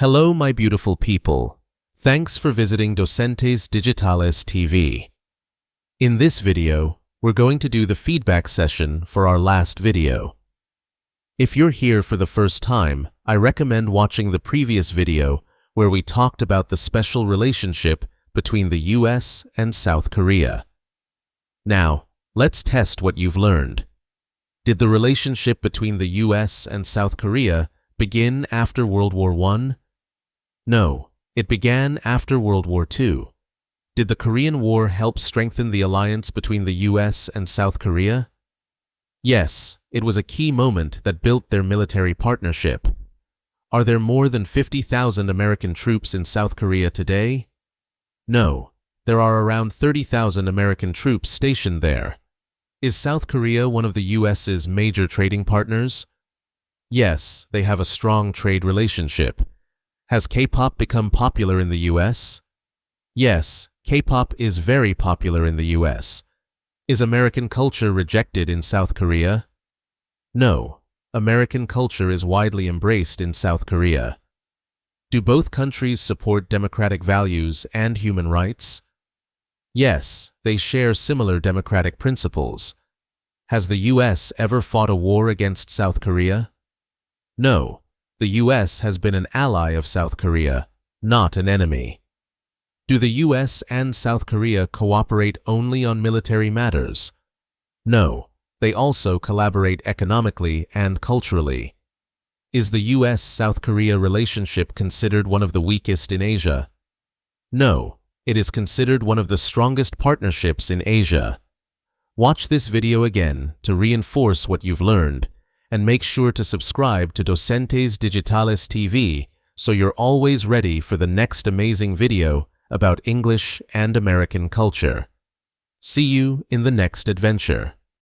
Hello, my beautiful people. Thanks for visiting Docentes DigitalesTV. In this video, we're going to do the feedback session for our last video. If you're here for the first time, I recommend watching the previous video where we talked about the special relationship between the US and South Korea. Now, let's test what you've learned. Did the relationship between the US and South Korea begin after World War I? No, it began after World War II. Did the Korean War help strengthen the alliance between the US and South Korea? Yes, it was a key moment that built their military partnership. Are there more than 50,000 American troops in South Korea today? No, there are around 30,000 American troops stationed there. Is South Korea one of the US's major trading partners? Yes, they have a strong trade relationship. Has K-pop become popular in the US? Yes, K-pop is very popular in the US. Is American culture rejected in South Korea? No, American culture is widely embraced in South Korea. Do both countries support democratic values and human rights? Yes, they share similar democratic principles. Has the US ever fought a war against South Korea? No, the US has been an ally of South Korea, not an enemy. Do the US and South Korea cooperate only on military matters? No, they also collaborate economically and culturally. Is the US-South Korea relationship considered one of the weakest in Asia? No, it is considered one of the strongest partnerships in Asia. Watch this video again to reinforce what you've learned, and make sure to subscribe to Docentes DigitalesTV so you're always ready for the next amazing video about English and American culture. See you in the next adventure.